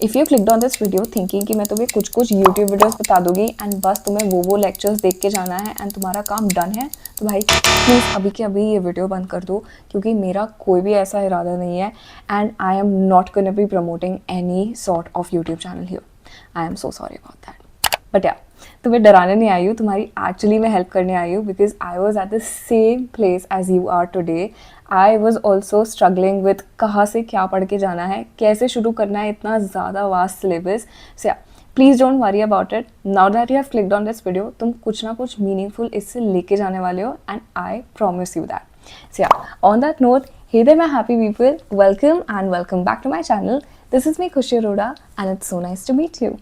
If you clicked on this video thinking कि मैं तुम्हें कुछ कुछ यूट्यूब वीडियोस बता दूंगी एंड बस तुम्हें वो लेक्चर्स देख के जाना है एंड तुम्हारा काम डन है, तो भाई प्लीज़ अभी के अभी ये वीडियो बंद कर दो, क्योंकि मेरा कोई भी ऐसा इरादा नहीं है and I am not gonna be promoting any sort of YouTube channel here. I am so sorry about that. But या, तुम्हें डराने नहीं आई हूँ, तुम्हारी एक्चुअली मैं हेल्प करने आई हूँ, because I was at the same place as you are today. I was also struggling with कहाँ से क्या पढ़ के जाना है, कैसे शुरू करना है इतना ज़्यादा vast syllabus. So ya, please don't worry about it. Now that you have clicked on this video, तुम कुछ ना कुछ मीनिंगफुल इससे लेके जाने वाले हो and I promise you that. So ya, on that note, hey there my happy people, welcome and welcome back to my channel. This is me Khushi Arora and it's so nice to meet you.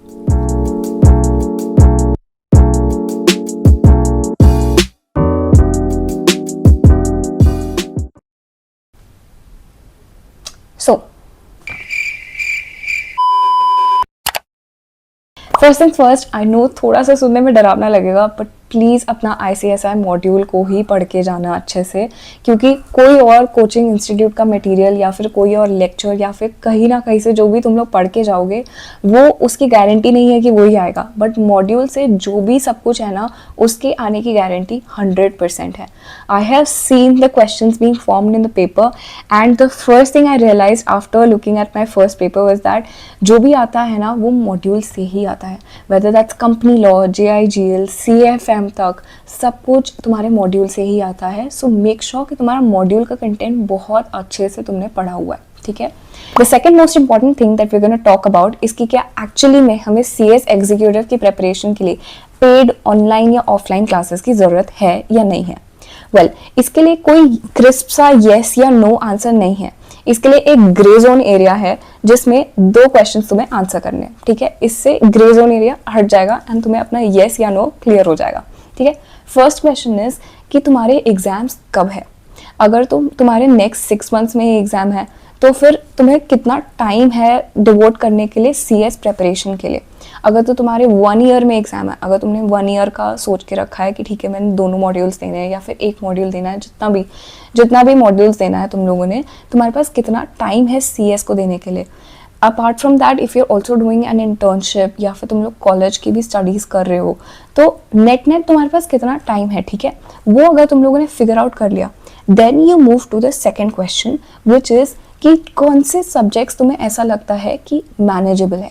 So, first and first, I know थोड़ा सा सुनने में डरावना लगेगा, but please अपना ICSI module को ही पढ़ के जाना अच्छे से, क्योंकि कोई और कोचिंग इंस्टीट्यूट का मटेरियल या फिर कोई और लेक्चर या फिर कहीं ना कहीं से जो भी तुम लोग पढ़ के जाओगे वो उसकी गारंटी नहीं है कि वही आएगा. बट मॉड्यूल से जो भी सब कुछ है ना, उसके आने की गारंटी 100% है. I have seen the questions being formed in the paper and the first thing I realised after looking at my first paper was that जो भी आता है ना वो मॉड्यूल से ही आता है. Weather that's company law, JIGL, CFM तक सब कुछ तुम्हारे मॉड्यूल से ही आता है. सो मेक श्योर कि तुम्हारा मॉड्यूल का कंटेंट बहुत अच्छे से तुमने पढ़ा हुआ है. ठीक है. The second most important thing that we gonna talk about, इसकी क्या एक्चुअली में हमें CS एग्जीक्यूटिव की प्रेपरेशन के लिए पेड ऑनलाइन या ऑफलाइन क्लासेस की ज़रूरत है या नहीं है. वेल, इसके लिए कोई क्रिस्प सा येस या नो आंसर नहीं है. इसके लिए एक ग्रे जोन एरिया है जिसमें 2 क्वेश्चंस तुम्हें आंसर करने हैं. ठीक है. इससे ग्रे जोन एरिया हट जाएगा एंड तुम्हें अपना येस या नो क्लियर हो जाएगा. ठीक है. फर्स्ट क्वेश्चन इज कि तुम्हारे एग्जाम्स कब है. अगर तुम्हारे नेक्स्ट 6 मंथ्स में एग्जाम है तो फिर तुम्हें कितना टाइम है डिवोट करने के लिए CS प्रेपरेशन के लिए. अगर तो तुम्हारे 1 ईयर में एग्जाम है, अगर तुमने 1 ईयर का सोच के रखा है कि ठीक है मैंने दोनों मॉड्यूल्स देने हैं या फिर एक मॉड्यूल देना है, जितना भी मॉड्यूल्स देना है तुम लोगों ने, तुम्हारे पास कितना टाइम है CS को देने के लिए. Apart from that, if you are also doing an internship या फिर तुम लोग कॉलेज की भी स्टडीज़ कर रहे हो, तो नेट तुम्हारे पास कितना टाइम है. ठीक है. वो अगर तुम लोगों ने फिगर आउट कर लिया, then you move to the second question which is कि कौन से सब्जेक्ट्स तुम्हें ऐसा लगता है कि मैनेजेबल है.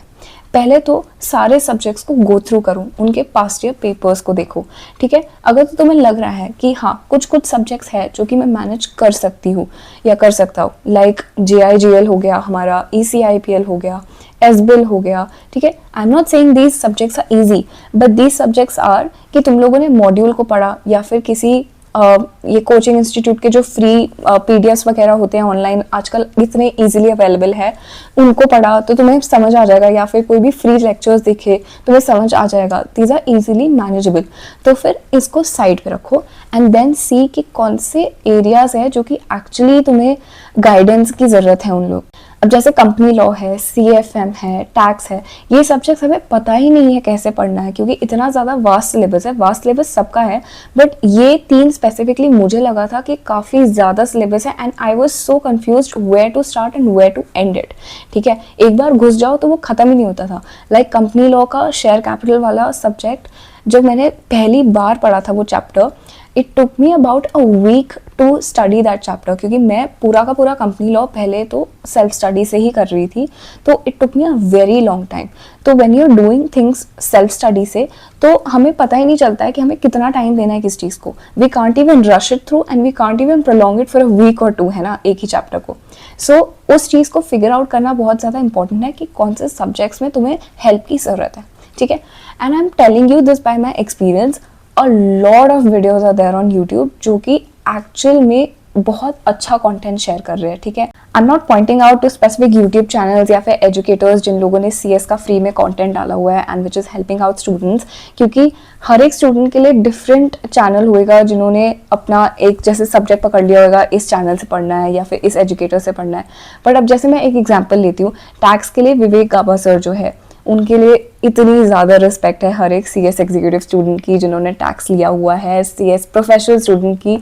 पहले तो सारे सब्जेक्ट्स को गो थ्रू करो, उनके पास्ट ईयर पेपर्स को देखो. ठीक है. अगर तो तुम्हें लग रहा है कि हाँ कुछ सब्जेक्ट्स है जो कि मैं मैनेज कर सकती हूँ या कर सकता हूँ, लाइक JIGL हो गया, हमारा ECIPL हो गया, SBIL हो गया. ठीक है. I am not saying these subjects are easy, but these subjects are कि तुम लोगों ने मॉड्यूल को पढ़ा या फिर किसी ये कोचिंग इंस्टीट्यूट के जो फ्री PDFs वगैरह होते हैं ऑनलाइन आजकल इतने इजीली अवेलेबल है, उनको पढ़ा तो तुम्हें समझ आ जाएगा, या फिर कोई भी फ्री लेक्चर्स दिखे तुम्हें समझ आ जाएगा. These are easily manageable. तो फिर इसको साइड पे रखो एंड देन सी कि कौन से एरियाज है जो कि एक्चुअली तुम्हें गाइडेंस की ज़रूरत है उन लोग. अब जैसे कंपनी लॉ है, CFM है, टैक्स है, ये सब्जेक्ट्स हमें पता ही नहीं है कैसे पढ़ना है, क्योंकि इतना ज़्यादा वास्ट सिलेबस है. वास्ट सिलेबस सबका है, बट ये 3 स्पेसिफिकली मुझे लगा था कि काफ़ी ज़्यादा सिलेबस है and I was so confused where to start and where to end it. ठीक है. एक बार घुस जाओ तो वो ख़त्म ही नहीं होता था. लाइक कंपनी लॉ का शेयर कैपिटल वाला सब्जेक्ट जब मैंने पहली बार पढ़ा था वो chapter, it took me about a week to study that chapter, क्योंकि मैं पूरा का पूरा कंपनी लॉ पहले तो सेल्फ स्टडी से ही कर रही थी. तो it took me a very long time. तो when you are doing things self study से तो हमें पता ही नहीं चलता है कि हमें कितना टाइम देना है किस चीज़ को. We can't even rush it through and we can't even prolong it for a week और 2, है ना, एक ही चैप्टर को. सो उस चीज़ को फिगर आउट करना बहुत ज़्यादा इंपॉर्टेंट है कि कौन से सब्जेक्ट्स में तुम्हें हेल्प की ज़रूरत है. ठीक है. And I am telling you this by my experience. A lot of videos are there on YouTube जो कि एक्चुअल में बहुत अच्छा कंटेंट शेयर कर रहे हैं. ठीक है. I am not pointing out to specific YouTube channels या फिर एजुकेटर्स जिन लोगों ने CS का फ्री में कंटेंट डाला हुआ है and which is helping out students, क्योंकि हर एक स्टूडेंट के लिए डिफरेंट चैनल होएगा जिन्होंने अपना एक जैसे सब्जेक्ट पकड़ लिया होगा, इस चैनल से पढ़ना है या फिर इस एजुकेटर से पढ़ना है. बट अब जैसे मैं एक एग्जाम्पल लेती हूँ, टैक्स के लिए विवेक गाबा सर जो है, उनके लिए इतनी ज़्यादा रिस्पेक्ट है हर एक CS एग्जीक्यूटिव स्टूडेंट की जिन्होंने टैक्स लिया हुआ है, CS प्रोफेशनल स्टूडेंट की,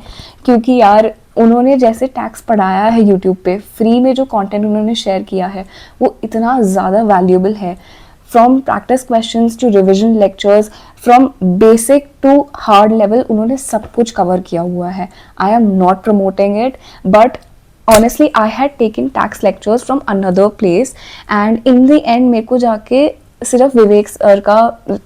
क्योंकि यार उन्होंने जैसे टैक्स पढ़ाया है यूट्यूब पे, फ्री में जो कंटेंट उन्होंने शेयर किया है वो इतना ज़्यादा वैल्यूएबल है। From practice questions to revision lectures, from basic to hard level, उन्होंने सब कुछ कवर किया हुआ है। I am not promoting it, but honestly I had taken tax lectures from another place and in the end मेरे को जाके सिर्फ विवेक सर का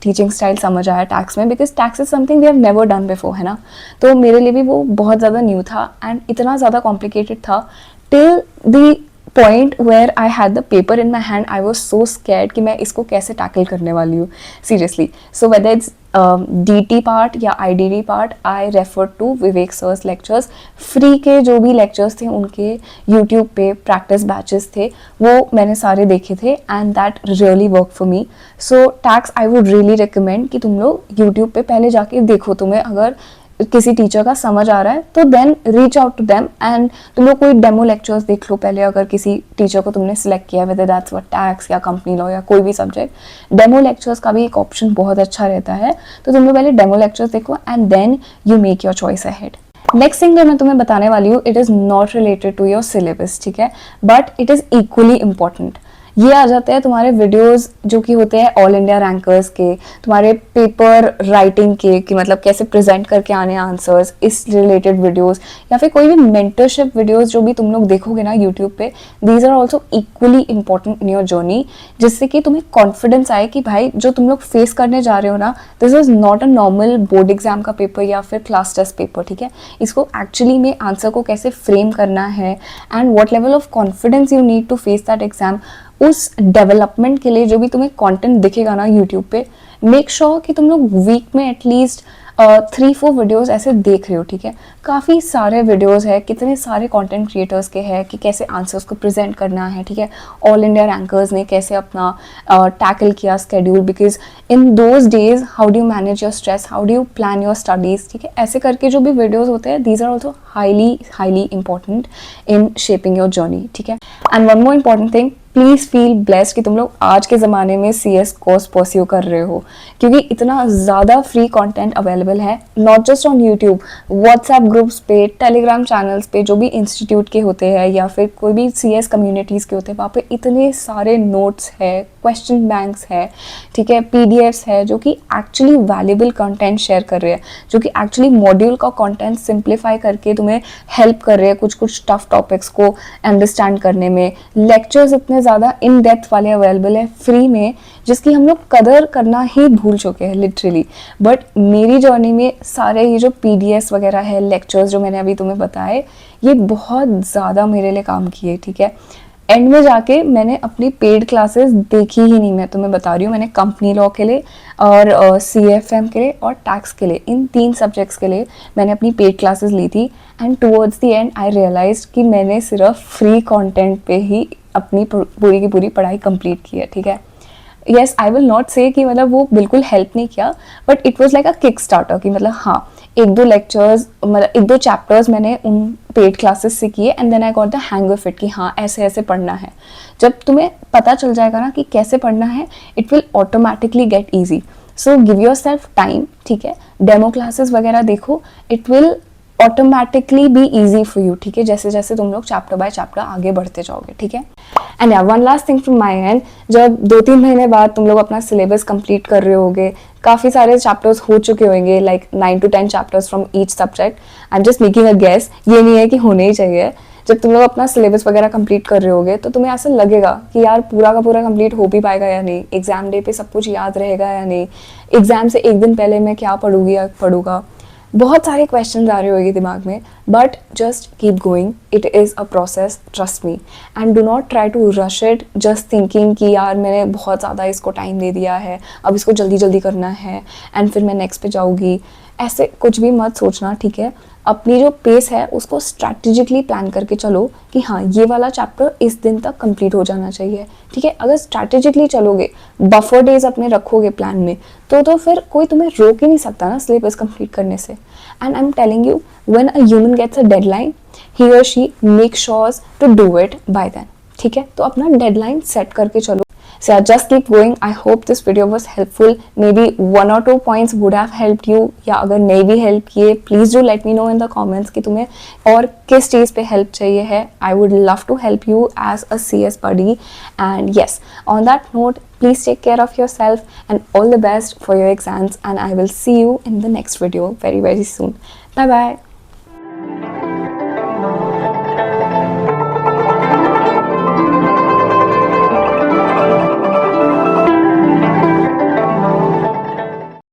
टीचिंग स्टाइल समझ आया टैक्स में, because tax is something we have never done before, है ना। तो मेरे लिए भी वो बहुत ज़्यादा न्यू था एंड इतना ज़्यादा कॉम्प्लिकेटेड था till the point where I had the paper in my hand, I was so scared कि मैं इसको कैसे टैकल करने वाली हूँ seriously. So whether it's DT part या IDD part, I refer to Vivek sir's lectures. Free के जो भी लेक्चर्स थे उनके यूट्यूब पे प्रैक्टिस बैचेस थे, वो मैंने सारे देखे थे and that really work for me. So tax I would really recommend कि तुम लोग यूट्यूब पे पहले जाके देखो, तुम्हें अगर किसी टीचर का समझ आ रहा है तो then reach out to them and तुम लोग कोई डेमो लेक्चर्स देख लो पहले। अगर किसी टीचर को तुमने सिलेक्ट किया वेदर दैट्स व्हाट टैक्स या कंपनी लॉ या कोई भी सब्जेक्ट, डेमो लेक्चर्स का भी एक ऑप्शन बहुत अच्छा रहता है। तो तुम लोग पहले डेमो लेक्चर्स देखो and then you make your choice ahead. Next thing जो मैं तुम्हें बताने वाली हूँ, it is not related to your syllabus, ठीक है, but it is equally important. ये आ जाते हैं तुम्हारे वीडियोस जो कि होते हैं ऑल इंडिया रैंकर्स के, तुम्हारे पेपर राइटिंग के, कि मतलब कैसे प्रेजेंट करके आने आंसर्स, इस रिलेटेड वीडियोस, या फिर कोई भी मेंटरशिप वीडियोस जो भी तुम लोग देखोगे ना यूट्यूब पे, these are also equally important in your journey, जिससे कि तुम्हें कॉन्फिडेंस आए कि भाई जो तुम लोग फेस करने जा रहे हो ना, this is not a normal board exam का पेपर या फिर क्लास टेस्ट पेपर, ठीक है। इसको एक्चुअली में आंसर को कैसे फ्रेम करना है and what level of confidence you need to face that exam, उस डेवलपमेंट के लिए जो भी तुम्हें कंटेंट दिखेगा ना यूट्यूब पे, मेक श्योर कि तुम लोग वीक में एटलीस्ट 3-4 वीडियोस ऐसे देख रहे हो, ठीक है। काफ़ी सारे वीडियोस है, कितने सारे कंटेंट क्रिएटर्स के हैं कि कैसे आंसर्स को प्रेजेंट करना है, ठीक है। ऑल इंडिया रैंकर्स ने कैसे अपना टैकल किया schedule, because in those days how do you manage your stress, how do you plan your studies, ठीक है। ऐसे करके जो भी वीडियोज़ होते हैं, these are also highly important in shaping your journey, ठीक है। And one more important thing, please feel blessed कि तुम लोग आज के ज़माने में CS कोर्स परस्यू कर रहे हो, क्योंकि इतना ज़्यादा फ्री कंटेंट अवेलेबल है, not just on YouTube, WhatsApp groups पे, टेलीग्राम चैनल्स पे, जो भी इंस्टीट्यूट के होते हैं या फिर कोई भी CS कम्युनिटीज़ के होते हैं, वहाँ पे इतने सारे नोट्स है, क्वेश्चन बैंक्स है, ठीक है, PDFs है, जो कि एक्चुअली वैल्यूएबल कंटेंट शेयर कर रहे हैं, जो कि एक्चुअली मॉड्यूल का कंटेंट सिंप्लीफाई करके तुम्हें हेल्प कर रहे हैं कुछ कुछ टफ टॉपिक्स को अंडरस्टैंड करने में। लेक्चर्स इतने ज़्यादा इन डेप्थ वाले अवेलेबल है फ्री में, जिसकी हम लोग कदर करना ही भूल चुके हैं लिटरली। बट मेरी जर्नी में सारे ये जो PDFs वगैरह है, लेक्चर्स जो मैंने अभी तुम्हें बताए, ये बहुत ज़्यादा मेरे लिए काम किए, ठीक है। एंड में जाके मैंने अपनी पेड क्लासेस देखी ही नहीं, मैं तुम्हें बता रही हूँ। मैंने कंपनी लॉ के लिए और CFM के लिए और टैक्स के लिए, इन 3 सब्जेक्ट्स के लिए मैंने अपनी पेड क्लासेस ली थी। And towards the end I realised कि मैंने सिर्फ फ्री कंटेंट पे ही अपनी पूरी की पूरी पढ़ाई कंप्लीट की है, ठीक है। येस, आई विल नॉट से कि मतलब वो बिल्कुल हेल्प नहीं किया, but it was like a kick starter, कि मतलब हाँ, 1-2 लेक्चर्स, मतलब 1-2 चैप्टर्स मैंने उन पेड क्लासेस से किए and then I got the hang of it कि हाँ ऐसे ऐसे पढ़ना है। जब तुम्हें पता चल जाएगा ना कि कैसे पढ़ना है, it will automatically gate easy. So give your self time, ठीक है, डेमो क्लासेस वगैरह देखो, it will automatically be easy for you, ठीक है, जैसे जैसे तुम लोग चैप्टर बाय चैप्टर आगे बढ़ते जाओगे, ठीक है। एंड या one last thing from my and, जब 2-3 महीने बाद तुम लोग अपना सिलेबस कंप्लीट कर रहे होगे, काफ़ी सारे चैप्टर्स हो चुके होंगे, like 9 to 10 chapters from each subject, I am just making a guess, ये नहीं है कि होने ही चाहिए। जब तुम लोग अपना सिलेबस वगैरह कंप्लीट कर रहे होगे तो तुम्हें ऐसा लगेगा कि यार पूरा का पूरा कंप्लीट हो भी पाएगा या नहीं, एग्जाम डे पे सब कुछ याद रहेगा या नहीं, एग्जाम से एक दिन पहले मैं क्या पढ़ूंगी या पढ़ूंगा, बहुत सारे क्वेश्चंस आ रहे होंगे दिमाग में। But just keep going, it is a process, trust me, and do not try to rush it just thinking कि यार मैंने बहुत ज़्यादा इसको टाइम दे दिया है, अब इसको जल्दी जल्दी करना है एंड फिर मैं नेक्स्ट पे जाऊँगी, ऐसे कुछ भी मत सोचना, ठीक है। अपनी जो पेस है उसको स्ट्रैटेजिकली प्लान करके चलो कि हाँ ये वाला चैप्टर इस दिन तक कंप्लीट हो जाना चाहिए, ठीक है। अगर स्ट्रैटेजिकली चलोगे, बफर डेज अपने रखोगे प्लान में, तो फिर कोई तुम्हें रोक ही नहीं सकता ना सिलेबस कंप्लीट करने से। And I am telling you, when a human gets a deadline, he और she make sure to do it by then, ठीक है, तो अपना डेडलाइन सेट करके चलो. So yeah, just keep going. I hope this video was helpful. Maybe 1 or 2 points would have helped you. या अगर नहीं भी help किए, please do let me know in the comments कि तुम्हें और किस चीज़ पे help चाहिए है. I would love to help you as a CS buddy. And yes, on that note, please take care of yourself and all the best for your exams. And I will see you in the next video very, very soon. Bye bye.